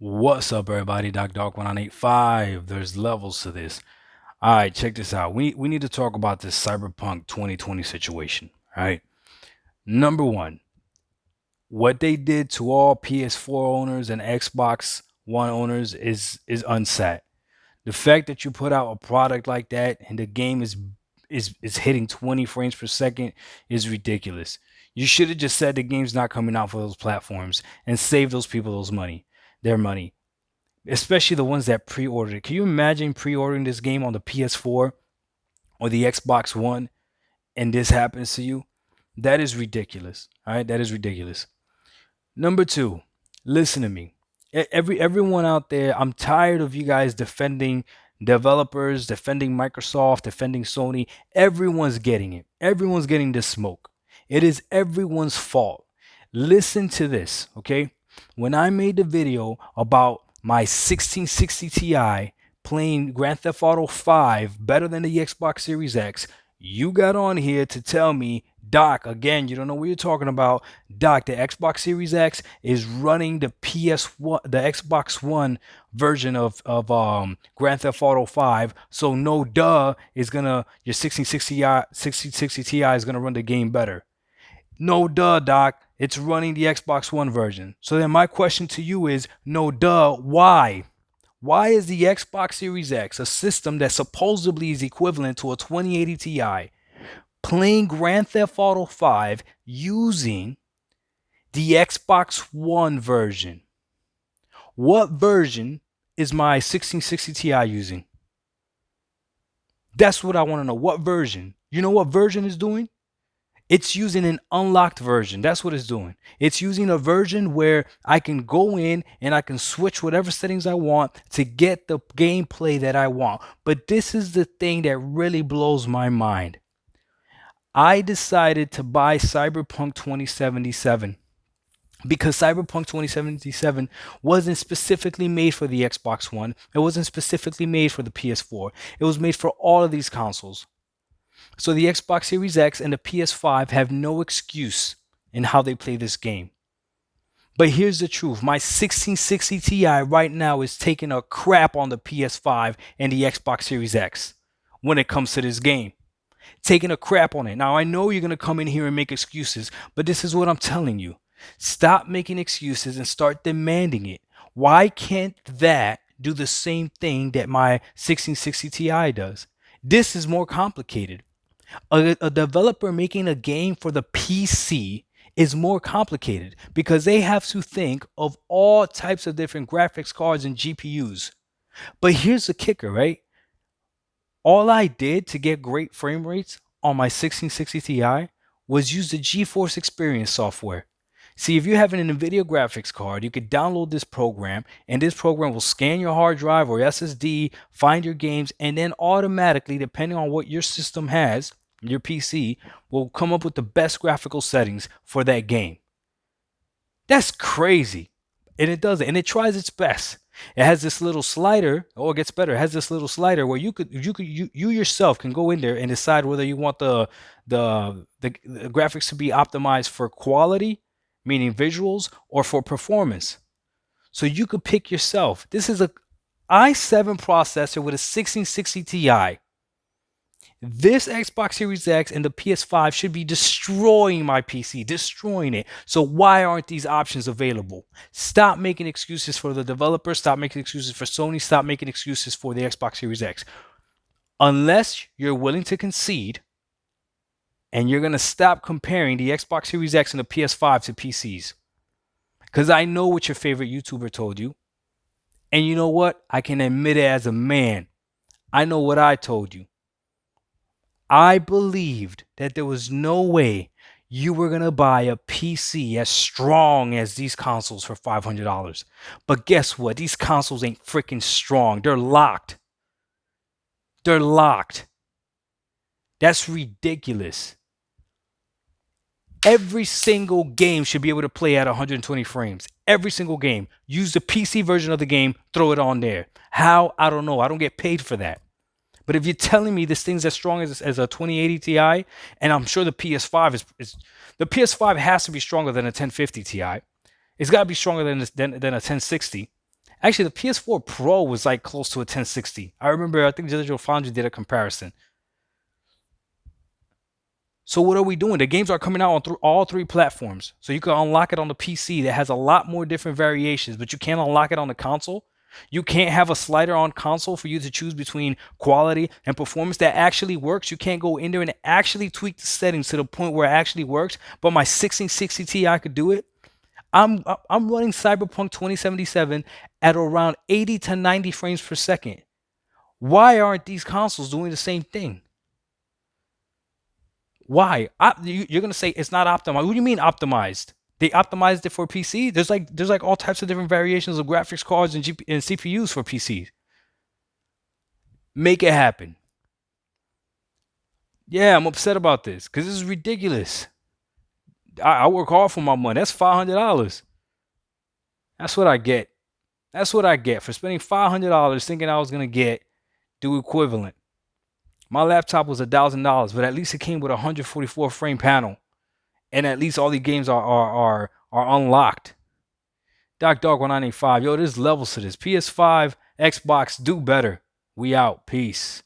What's up, everybody? Dark 1985. There's levels to this. All right, check this out. We need to talk about this Cyberpunk 2020 situation. All right. Number one, what they did to all PS4 owners and Xbox One owners is unsat. The fact that you put out a product like that and the game is hitting 20 frames per second is ridiculous. You should have just said the game's not coming out for those platforms and save those people their money, especially the ones that pre-ordered it. Can you imagine pre-ordering this game on the PS4 or the Xbox One and this happens to you? That is ridiculous. All right, that is ridiculous. Number two, listen to me. Everyone out there, I'm tired of you guys defending developers, defending Microsoft, defending Sony. Everyone's getting it. Everyone's getting this smoke. It is everyone's fault. Listen to this, okay? When I made the video about my 1660 Ti playing Grand Theft Auto 5 better than the Xbox Series X, you got on here to tell me, Doc, again, you don't know what you're talking about. Doc, the Xbox Series X is running the PS1, the Xbox One version of Grand Theft Auto 5. So no duh is gonna your 1660 Ti is gonna run the game better. No duh, Doc. It's running the Xbox One version. So then my question to you is, no duh, why? Why is the Xbox Series X, a system that supposedly is equivalent to a 2080 Ti, playing Grand Theft Auto 5 using the Xbox One version? What version is my 1660 Ti using? That's what I want to know. What version? You know what version is doing? It's using an unlocked version. That's what it's doing. It's using a version where I can go in and I can switch whatever settings I want to get the gameplay that I want. But this is the thing that really blows my mind. I decided to buy Cyberpunk 2077 because Cyberpunk 2077 wasn't specifically made for the Xbox One. It wasn't specifically made for the PS4. It was made for all of these consoles. So the Xbox Series X and the PS5 have no excuse in how they play this game. But here's the truth. My 1660 Ti right now is taking a crap on the PS5 and the Xbox Series X when it comes to this game. Taking a crap on it. Now, I know you're going to come in here and make excuses, but this is what I'm telling you. Stop making excuses and start demanding it. Why can't that do the same thing that my 1660 Ti does? This is more complicated. A developer making a game for the PC is more complicated because they have to think of all types of different graphics cards and GPUs. But here's the kicker, right? All I did to get great frame rates on my 1660 Ti was use the GeForce Experience software. See, if you have an NVIDIA graphics card, you could download this program, and this program will scan your hard drive or SSD, find your games, and then automatically, depending on what your system has, your PC, will come up with the best graphical settings for that game. That's crazy. And it does it. And it tries its best. It has this little slider, or it gets better. It has this little slider where you yourself can go in there and decide whether you want the graphics to be optimized for quality, meaning visuals, or for performance. So you could pick yourself. This is a i7 processor with a 1660 Ti. This Xbox Series X and the PS5 should be destroying my PC, destroying it. So why aren't these options available? Stop making excuses for the developer. Stop making excuses for Sony. Stop making excuses for the Xbox Series X. Unless you're willing to concede and you're going to stop comparing the Xbox Series X and the PS5 to PCs. Because I know what your favorite YouTuber told you. And you know what? I can admit it as a man. I know what I told you. I believed that there was no way you were going to buy a PC as strong as these consoles for $500. But guess what? These consoles ain't freaking strong. They're locked. They're locked. That's ridiculous. Every single game should be able to play at 120 frames. Every single game. Use the PC version of the game, throw it on there. How? I don't know. I don't get paid for that. But if you're telling me this thing's as strong as a 2080 Ti, and I'm sure the PS5 is the PS5 has to be stronger than a 1050 Ti. It's got to be stronger than a 1060. Actually, the PS4 Pro was like close to a 1060. I remember, I think Digital Foundry did a comparison. So what are we doing? The games are coming out on all three platforms. So you can unlock it on the PC that has a lot more different variations, but you can't unlock it on the console. You can't have a slider on console for you to choose between quality and performance that actually works. You can't go in there and actually tweak the settings to the point where it actually works. But my 1660 Ti could do it. I'm running Cyberpunk 2077 at around 80 to 90 frames per second. Why aren't these consoles doing the same thing? Why? You're gonna say it's not optimized. What do you mean optimized? They optimized it for PC. There's like all types of different variations of graphics cards and CPUs for PCs. Make it happen. Yeah, I'm upset about this because this is ridiculous. I work hard for my money. That's $500. That's what I get. That's what I get for spending $500 thinking I was gonna get the equivalent. My laptop was $1,000, but at least it came with a 144 frame panel, and at least all the games are unlocked. Doc Dog 1985. Yo, there's levels to this. PS5, Xbox, do better. We out. Peace.